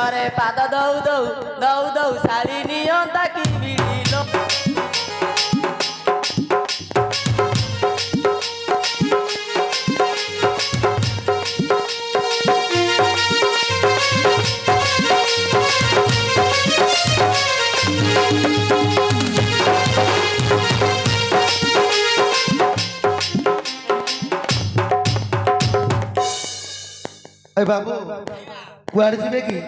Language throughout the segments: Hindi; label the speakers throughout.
Speaker 1: ପାଦରେ ପାଦ ଦଉ ଦଉ ଦଉ ଦଉ ଶାଳି ନିଅନ୍ତା କି ଭିଡ଼ିଲ।
Speaker 2: बाबू कुआड़े जीवे कि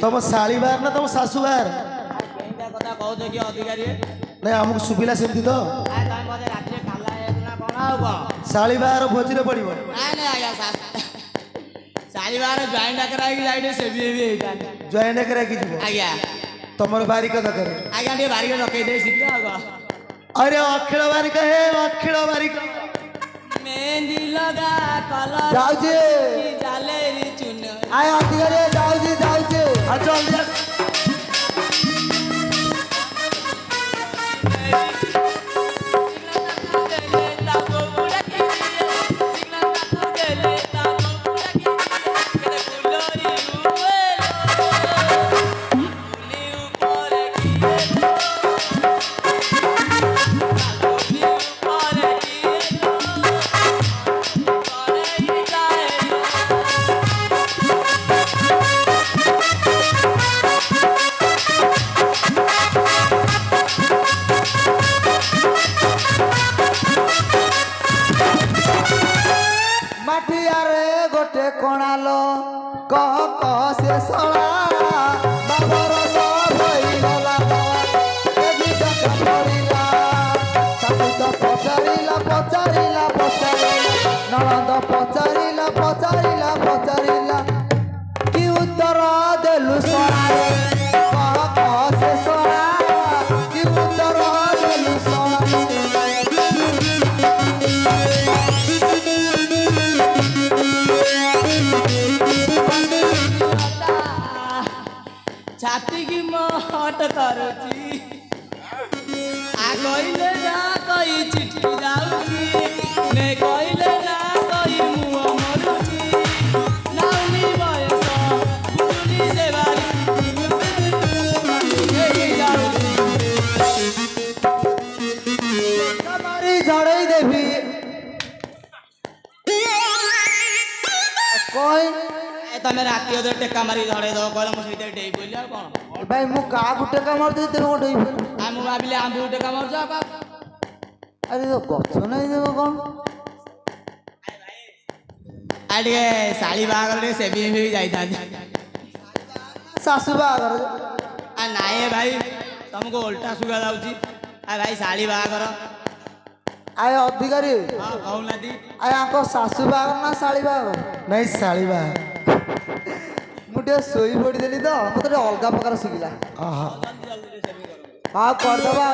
Speaker 2: तुम शाली बाहर ना तुम सासू बाहर नहीं आमको सुविला सेमती तो शाली बाहर भोजी रे पड़िबो
Speaker 1: शाली बाहर जॉइंट डकरा की जाइडे से भी
Speaker 2: जॉइंट डकरा की जीवो
Speaker 1: आज्ञा
Speaker 2: तमर बारिक दकर
Speaker 1: आज्ञा टे बारिक रखे दे सीधा आगो
Speaker 2: अरे अखिल बारिक है अखिल बारिक
Speaker 1: मेहंदी लगा कलर
Speaker 2: जाऊ जी
Speaker 1: जाले री चुन
Speaker 2: आय अधिकारी जाऊ जी आ जल्दी
Speaker 1: छाती की मोहट करुची आ कइले ना कई चिट्ठी जाउची ने कइले ना कई मुआ मरुची नाउनी बयस बुझुली से बारी
Speaker 2: हमारी झड़ई देवी कोई
Speaker 1: तमे राती ओदे टेका मारी झड़े दो कहले मो सहित डेई बोली आ कोन
Speaker 2: भाई मु का टेका मार दे तेरे को डेई बोल
Speaker 1: आ मु भाबिले आंबी टेका मार जा का
Speaker 2: अरे तो गछ नहीं देबो कोन
Speaker 1: आडे साली बागर रे सेबी भी जाई था
Speaker 2: सासू बागर
Speaker 1: आ नाये भाई तुमको उल्टा सुगा जाउची आ भाई साली बागर
Speaker 2: आय अधिकारी
Speaker 1: हां कहूला दी
Speaker 2: आय आको सासू बागर ना साली बागर नहीं साली बागर मुटे सोई पड़ी देली तो मते अलगा प्रकार सुगिला आहा हां कर दबा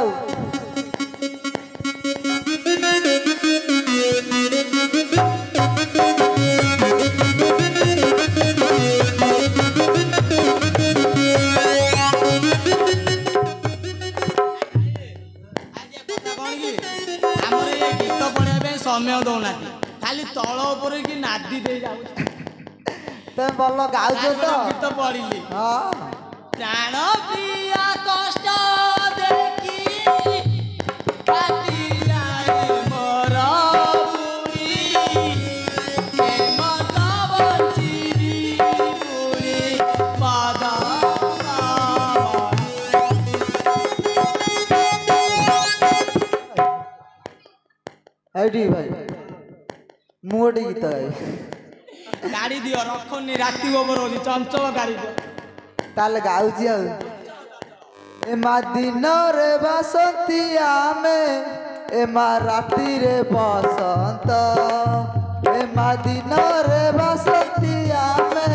Speaker 1: समय दौना खाली तल ऊपर की नादी दे जाऊ
Speaker 2: तुम बोलो गाउ तो
Speaker 1: गीत पढ़िली
Speaker 2: हां
Speaker 1: प्राण प्रिया कष्ट देखी काटी जाए मोर बुढ़ी ए मत बंचिरी बुढ़ी पादा
Speaker 2: आईडी भाई मोड़ी गीत है
Speaker 1: गाड़ी दियो रखनी राती गोबर होली चंचल गाड़ी दियो
Speaker 2: ताले गाउची आ ए मा दिन रे बसंती आमे ए मा राती रे बसंत ए मा दिन रे बसंती आमे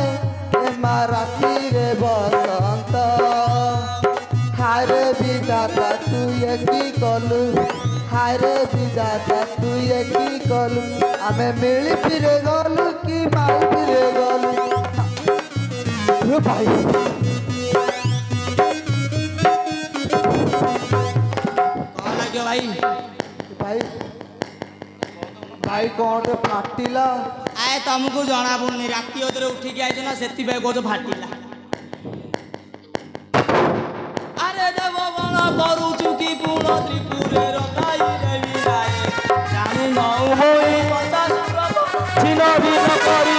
Speaker 2: ए मा राती रे बसंत हारे विधाता तू ये की कलु हारे विधाता तू ये की कलु आमे मिली फिरे गलु की माई फिरे गलु भाई
Speaker 1: कौन लगे भाई
Speaker 2: भाई भाई कौन फाटिला
Speaker 1: आए तुमको जना पड़नी राति अधरे उठिक आइज ना से कौच फाटिला अरे देव बण करुचु कि पूर्ण त्रिपुरे रताई देवी राय जानी न होई पता छिन भिन करी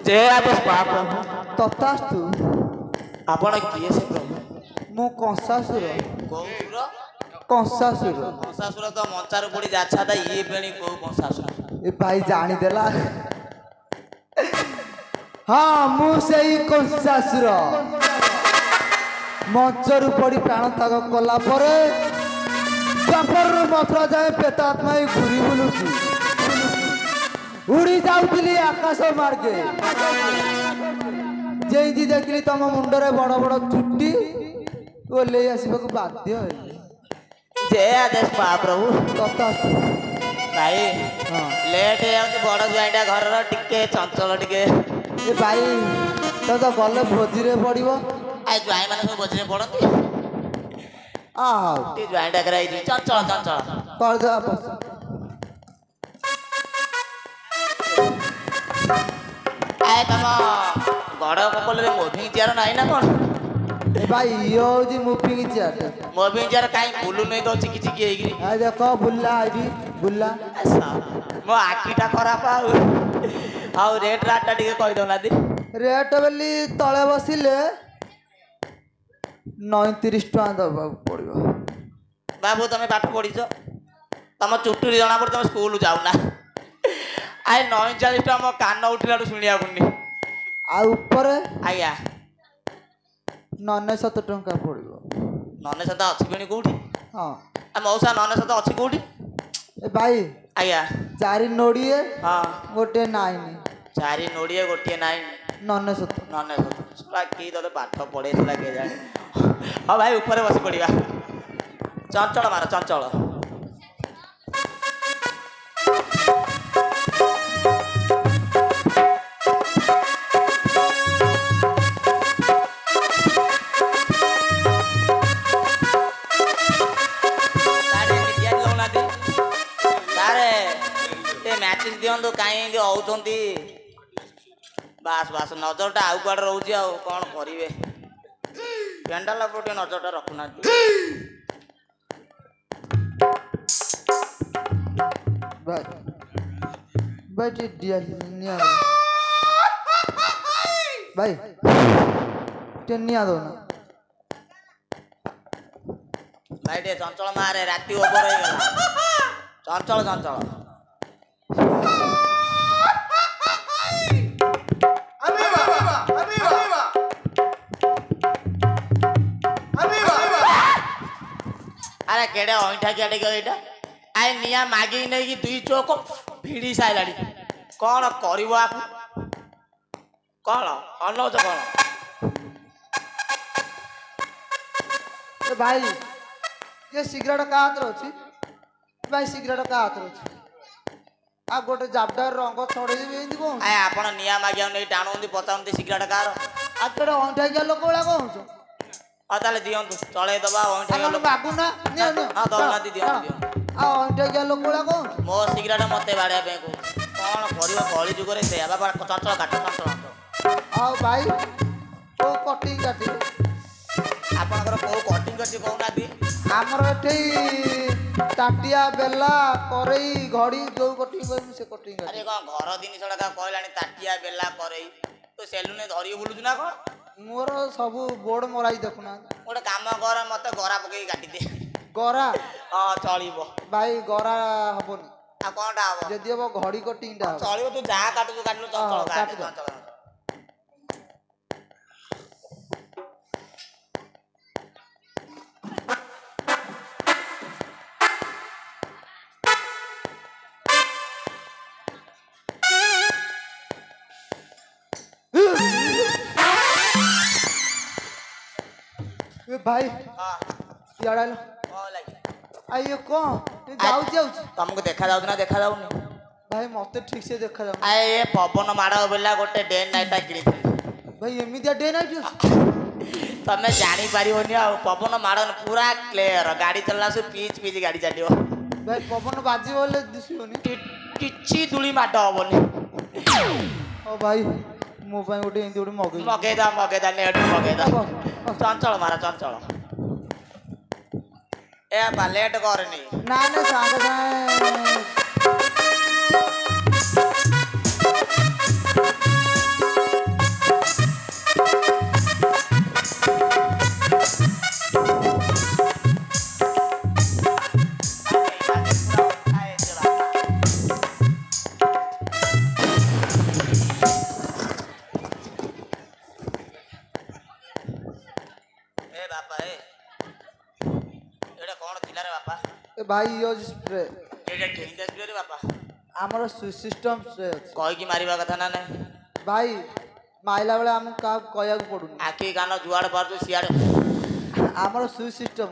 Speaker 1: जय आदेश प्रभु
Speaker 2: तथास्तु
Speaker 1: आपण किए से प्रभु
Speaker 2: मु कंसासुर
Speaker 1: कौसुर
Speaker 2: कंसासुर
Speaker 1: कंसासुर तो मंचार पड़ी जाछा था ये बेणी को कंसासुर
Speaker 2: ए भाई जानी देला हाँ मु सेई कंसासुर मंचरू पड़ी प्राण त्याग कला परे द्वापर मथुरा जाए प्रेतात्मा घूरी बुलुची उड़ी जाऊली आकाश मार्गे जेदी देखली तुम मुंडरे बड़ बड़ चुट्टी ओले आसवाक बाध्य
Speaker 1: जय आदेश महाप्रभु
Speaker 2: तथा
Speaker 1: भाई
Speaker 2: हाँ
Speaker 1: लेट हो बड़ जुआईटा घर टिके चंचल टिके
Speaker 2: ए भाई तो गले भोजी रे पड़ो
Speaker 1: आ जुआई मैंने सब भोजी पड़ती
Speaker 2: आओ
Speaker 1: जुआईटा कराई चंचल चंचल
Speaker 2: कर दे आपस
Speaker 1: आए तुम गड़ कपल मुभिंग चेयर ना ना कौन
Speaker 2: ए भाई ये हूँ मुभिंग चेयर
Speaker 1: मुभिंग चेयर कहीं बुलू नहीं तो चिकी चिकी होगी
Speaker 2: आ देख बुल्ला आई बुल्ला
Speaker 1: मो आखिटा खराब आउ रेट राटा टिके कहि दउना दी
Speaker 2: रेट बेली तले बसिले 39 टका दबा पड़ो
Speaker 1: बाबू तुम पाठ पढ़ीच तुम चुटुरी जना पड़े तुम स्कूल जाऊना आए 49 टका मो कान उठिला शुणिया पुनी
Speaker 2: आ ऊपर
Speaker 1: आज्ञा
Speaker 2: 97 टका पड़ो
Speaker 1: नने सता अच्छी पुणी कौटी
Speaker 2: हाँ
Speaker 1: मौसा नने सता अच्छी कौटी
Speaker 2: ए भाई
Speaker 1: आज्ञा
Speaker 2: 4 नोड़िए
Speaker 1: हाँ
Speaker 2: गोटे 9
Speaker 1: चारि नोड़िए गोटे नाइन
Speaker 2: 97
Speaker 1: नने सता कि ते पाठ पढ़े के जाने हाँ भाई ऊपर बस पड़ा चंचल मार चंचल मैचेस दिंतु कहीं आउंट बास बास नजरटा आउ कड़े रोचे आ कौन करेंगे पेंडाल पर नजरटा रखुना
Speaker 2: भाई भाई निया भाई टेनिया दो ना
Speaker 1: भाई टे चंचल मारे राति ओवर हो गला चंचल चंचल अरे केड़े अईठा केड़े गईटा आए निया मागी नहीं कि दुई चोक भिड़ी साइलाड़ी कौन करिवो आप कौन अनौच कौन
Speaker 2: ए भाई ये सिगरेट का हाथ रोची भाई सिगरेट का हाथ रोची आ गोटे जाबडार रंग छड़े देबे एंदी को
Speaker 1: आए आपण निया मागिया नहीं टाणुंदी पचाउंदी सिगरेट कार
Speaker 2: आ तोड़े अंठा के लोक वाला कहउछ
Speaker 1: आ ताले दियंतु चले दबा ओंठा
Speaker 2: आ बाबू ना ने ने
Speaker 1: हां दौलना दी दियंतु
Speaker 2: आ अंठा के लोक वाला कहउछ
Speaker 1: मो सिगरेट मते बाड़े पे को कौन करिवो कली जुग रे से बाबा चंचल काट चंचल
Speaker 2: आ भाई ओ कटिंग काटी
Speaker 1: आपनकर को कटिंग करछि कहउना दी
Speaker 2: हमर एठी टाटिया बेला करई घड़ी जो कटिंग कर से कटिंग काटी
Speaker 1: अरे कौन घर दिन सड़का कहलानी ताटिया बेला करई तो सेलुने धरि बुलुछु ना कौन
Speaker 2: मोर सब बोर्ड मराई देखुना
Speaker 1: गोटे काम कर मत गरा पकई काटी दे
Speaker 2: गरा
Speaker 1: हाँ चलो
Speaker 2: भाई गरा हबनी
Speaker 1: आ कौनटा हम
Speaker 2: जदि हम घड़ी कटिंग टा
Speaker 1: चलो तू जहाँ काटू काटू चंचल काट चंचल
Speaker 2: भाई
Speaker 1: हाँ
Speaker 2: याड़ा लो
Speaker 1: हाँ लगी
Speaker 2: ଆଇଏ କଣ ଯାଉଛି ଯାଉଛି
Speaker 1: ତମକୁ ଦେଖା ଯାଉଛି ନା ଦେଖା ଯାଉନି?
Speaker 2: ଭାଇ ମତେ ଠିକ ସେ ଦେଖା ଯାଉନି।
Speaker 1: ଆଏ ଏ ପବନ ମାଡ଼ ବେଲା ଗୋଟେ ଡେ ନାଇଟଟା କିଣିଥିଲି।
Speaker 2: ଭାଇ ଏମିତିଆ ଡେ ନାଇଟ୍ ଅଛି?
Speaker 1: ତମେ ଜାଣିପାରିବନି ଆଉ ପବନ ମାଡ଼ ପୁରା କ୍ଲିୟର ଗାଡ଼ି ଚଳିଲା ସବୁ ପିଚ୍ ପିଚ୍ ଗାଡ଼ି ଚାଲିବ।
Speaker 2: ଭାଇ ପବନ ବାଜିବ ହେଲେ ଦିଶିବନି।
Speaker 1: କିଛି ଧୂଳି ମାଡ଼ ହବନି।
Speaker 2: ଓ ଭାଇ ମୋ ପାଇଁ ଗୋଟେ ଏମିତି ଗୋଟେ ମଗେଇ
Speaker 1: ମଗେଇଦା ନେଟ୍ ମଗେଇଦା। ଚଞ୍ଚଳ ମାର ଚଞ୍ଚଳ। ଏ ବା ଲେଟ୍ କରେନି।
Speaker 2: ନା ନା ସାଙ୍ଗେ ସାଙ୍ଗେ भाई यूज स्प्रे
Speaker 1: बापा
Speaker 2: आमर सिस्टम स्प्रे अछि
Speaker 1: कहि मारिबा कथा ना नहीं
Speaker 2: भाई माइला बेले हम का कहया को पडुनी
Speaker 1: आखी कान जुआड़ पारजु सियाड़
Speaker 2: आमर
Speaker 1: सुई सिस्टम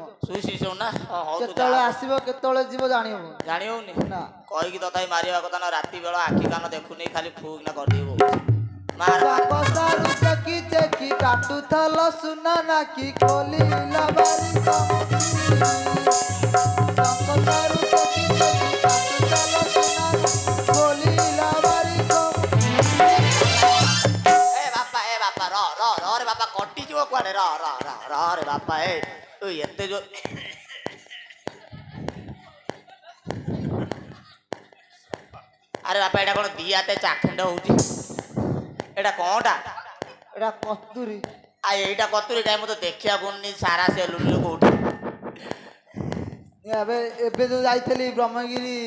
Speaker 1: ना हो
Speaker 2: केतळे आसीबो केतळे जीव जानियो
Speaker 1: जानियोनी
Speaker 2: ना
Speaker 1: कहि की तथाई मारिबा कथा ना राती बेला आखी कान देखुनी खाली फूक ना कर देबो मार
Speaker 2: सारू चकी चकी काटू थल सुना ना की खोली लबारी सारू चकी चकी काटू थल सुना खोली लबारी
Speaker 1: ए बापा रो रे बापा कटी जीव कुआडे रो रे बापा ए तू एते जो अरे बापा एटा कोन दियाते चाखंड होउची एटा कोनटा
Speaker 2: एटा कस्तूरी
Speaker 1: आ एटा कतुरी काई मते देखिया कोनी सारा से लुलु कोठी
Speaker 2: एबे एबे जो जाइथली ब्रह्मगिरी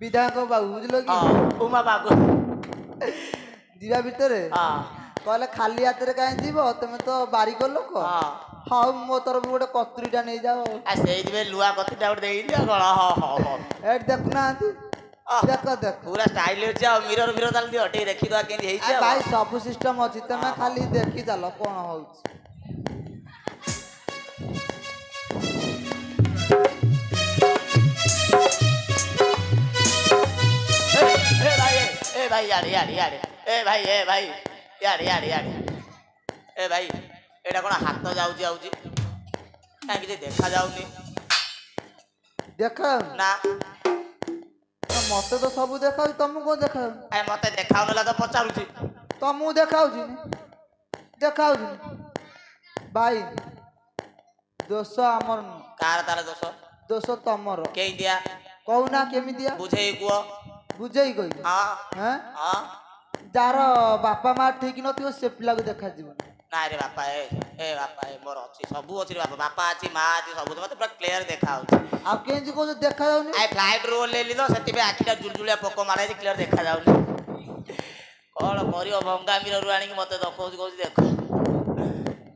Speaker 2: विधायक बाबू बुझलो कि
Speaker 1: उमा बाबू
Speaker 2: दिवा भितरे कहले खाली हाथ रे काई जीवो तमे तो बारीक लोक हां मो तरफ गोटे कतुरीटा नै जाओ
Speaker 1: आ सेई दिबे लुआ कतुरीटा गोटे देई दिया गळा हो
Speaker 2: एट देखना देख
Speaker 1: पूरा स्टाइल हो जाओ मिरर ताल दियो टे देखि दो केन हेई छै
Speaker 2: भाई सब सिस्टम अछि तमे खाली देखि चलो कोन होउछ
Speaker 1: ए भाई यार ए भाई यार ए भाई एटा कोन हाथ जाउची आउची काई कि देखा जाउनी
Speaker 2: देखा
Speaker 1: ना
Speaker 2: मते तो सब देखा तुमको को देखा
Speaker 1: ए मते देखाउनला तो पचारुची
Speaker 2: तुमको देखाउची भाई दोष हमर
Speaker 1: कार तार
Speaker 2: दोष तमर
Speaker 1: के दिया
Speaker 2: कहूना केमी दिया
Speaker 1: बुझेई कुओ
Speaker 2: बुझेई गई
Speaker 1: हां
Speaker 2: जार बापा माँ ठीक नथियो से पिला को देखा जीवन
Speaker 1: ना रे बापा ए बापा मोर अछि सब अछि रे बापा अछि माँ अछि सब मते पूरा क्लियर देखा होछि
Speaker 2: आ केंजी को देखा जाउनी
Speaker 1: आई फ्लाइट रोल ले लिलो सेति पे आखिटा जुलजुलिया पोको मारे क्लियर देखा जाउनी कोन करियो भंगा मिरर आनी कि मते देखौछि कहछि देखो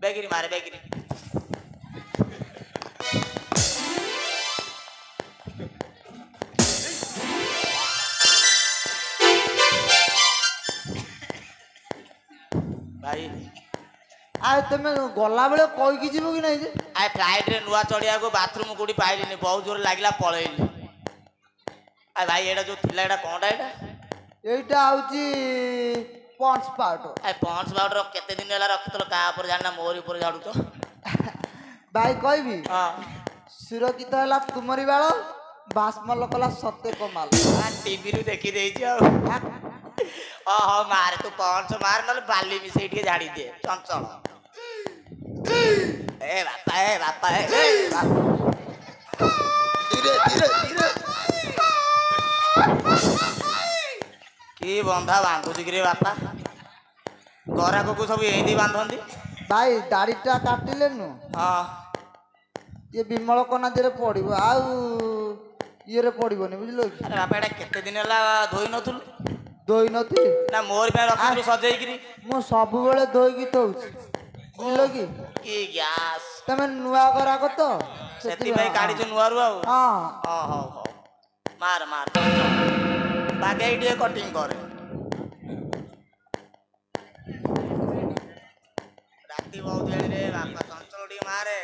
Speaker 1: बेगिरी मारे बेगिरी भाई
Speaker 2: आ तमे गला बेले कहि कि जीवो कि नै जे
Speaker 1: आ फ्लाइट रे नुआ चढ़िया को बाथरूम कोडी पाइलिनी बहुत जोर लागला पळेइली आ भाई एडा जो थिला एडा कोनडा
Speaker 2: एटा आउची पॉन्स पाउडर
Speaker 1: आ पॉन्स पाउडर केते दिन होला रखतलो का ऊपर जानना मोर ऊपर झाडू तो
Speaker 2: भाई कहबी
Speaker 1: हां
Speaker 2: सुरक्षित होला तुमरी बाळ बासमल कला सत्य कमाल
Speaker 1: आ टीवी रू देखि देई छ ओहो मार तू पॉन्स मार नल बाली मिसेई के झाड़ी दे चंचल ए बापा धीरे की बंधा बांधुची रे बापा गरा को सब एंदी बांधंदी
Speaker 2: भाई दाढ़ीटा काटिले नु
Speaker 1: हां
Speaker 2: ये बिमल कोना देरे पड़िबो आउ ये रे पड़िबोनी बुझलो
Speaker 1: अरे बापा एटा केते दिन होला धोई नथुल
Speaker 2: धोई नथि
Speaker 1: ना मोर पे रखिलु सजेई करी
Speaker 2: मो सब बेले धोई की तौछ बुझलो की
Speaker 1: गैस
Speaker 2: तमे नुआ करा को तो
Speaker 1: सेति भाई गाड़ी जो नुआ रु आउ
Speaker 2: हां
Speaker 1: हो मार बागे इडिए कटिंग करे राती बहुत रे बापा चंचल डी मारे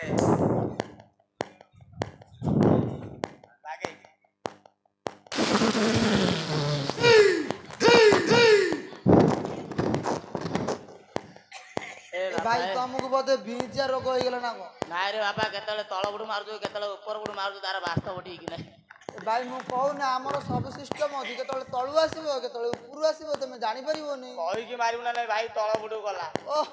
Speaker 2: ଭାଇ ତମକୁ ବୋଧେ ବିଞ୍ଚିଆ ରୋଗ ହେଇଗଲା ନା କଣ?
Speaker 1: ନାଇଁ ରେ ବାପା କେତେବେଳେ ତଳ ବୁଡୁ ମାରୁଛୁ କେତେବେଳେ ଉପର ବୁଡୁ ମାରୁଛୁ ତାର ବାସ୍ତବ ଠିକ ନାହିଁ।
Speaker 2: ଭାଇ ମୁଁ କହୁନି ଆମର ସବୁ ସିଷ୍ଟମ ଅଛି କେତେବେଳେ ତଳୁ ଆସିବ କେତେବେଳେ ଉପରୁ ଆସିବ ତମେ ଜାଣିପାରିବନି।
Speaker 1: କହିକି ମାରିବୁ ନା ନାଇଁ ଭାଇ ତଳ ବୁଡୁ ଗଲା।
Speaker 2: ଓହ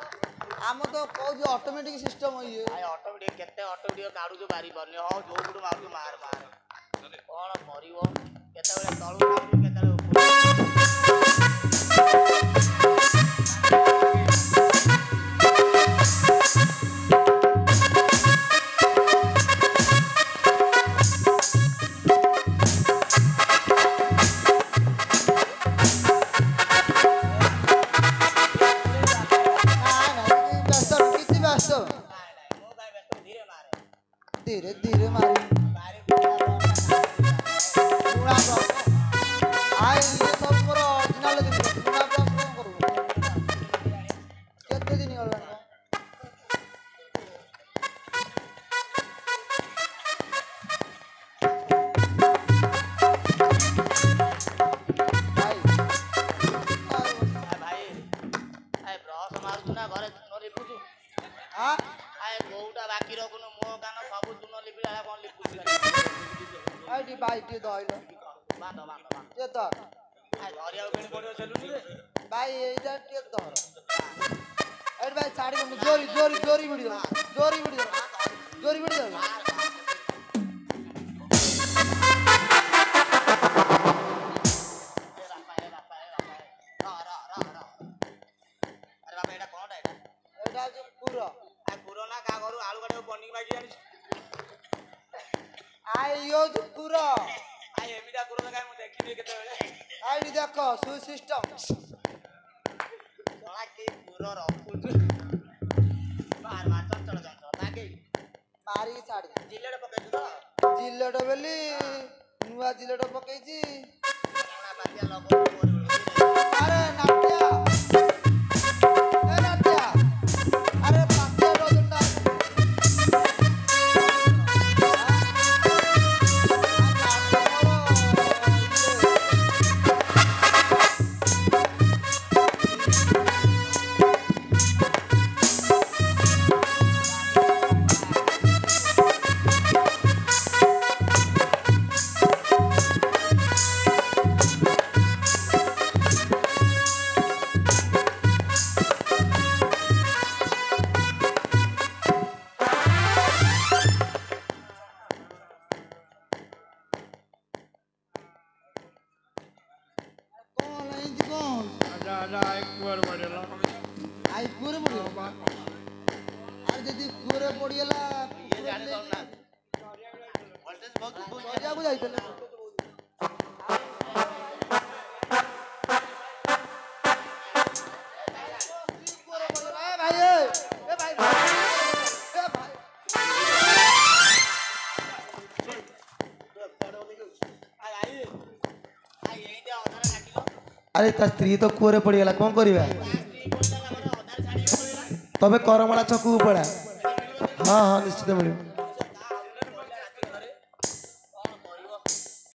Speaker 2: ଆମ ତ କହୁଛି ଅଟୋମେଟିକ ସିଷ୍ଟମ ଇଏ।
Speaker 1: ଭାଇ ଅଟୋମେଟିକ କେତେ ଅଟୋମେଟିକ କାଢୁଛୁ ବାରି ପାରୁନି। ହଁ ଯୋଉ ବୁଡୁ ମାରୁଛୁ ମାର ମାର କଣ କରିବ କେତେବେଳେ ତଳୁ ମାରୁଛୁ କେତେବେଳେ ଉପରୁ।
Speaker 2: धीरे धीरे मारी आए ये सब मोर ओरिजिनल जिनिस पुरा ब्रश कोन करू केते दिन होला ना
Speaker 1: भाई आए ब्रश मारछु ना घरे चून लिपुछु
Speaker 2: हां
Speaker 1: आए कोउटा बाकी रखुनु मो कान सब चून लिपिला कोन लिपुछु
Speaker 2: आइडी भाई टी दइलो
Speaker 1: बांध बांध बांध
Speaker 2: ये तो
Speaker 1: आए घरिया उकेनी पडियो सेलुनी रे
Speaker 2: भाई एटा टी धर आइडी भाई साड़ी में जोरी जोरी जोरी वीडियो जोरी वीडियो जोरी वीडियो आइडी देखो सु सिस्टम
Speaker 1: सला के पूरा रखुछु बाहर मार चल चल लागे
Speaker 2: मारी छाड़ी
Speaker 1: जिलेट पकेछु तो
Speaker 2: जिलेट बेली नुआ जिलेट पकेछि
Speaker 1: ना बातिया लगो
Speaker 2: अरे नाट्या ए नाट्या अरे पाके रोजंडा आई पूरे पड़ियो आर जदी पूरे पड़ियला
Speaker 1: ये जाने तो ना वोल्टेज बहुत
Speaker 2: सजा को जाइतले पूरे पड़ियो ए भाई ए भाई ए भाई अरे ता स्त्री तो कुरे पड़ियला कोन करिबा तबे करमला छकू पड़ा हाँ हाँ निश्चित मिले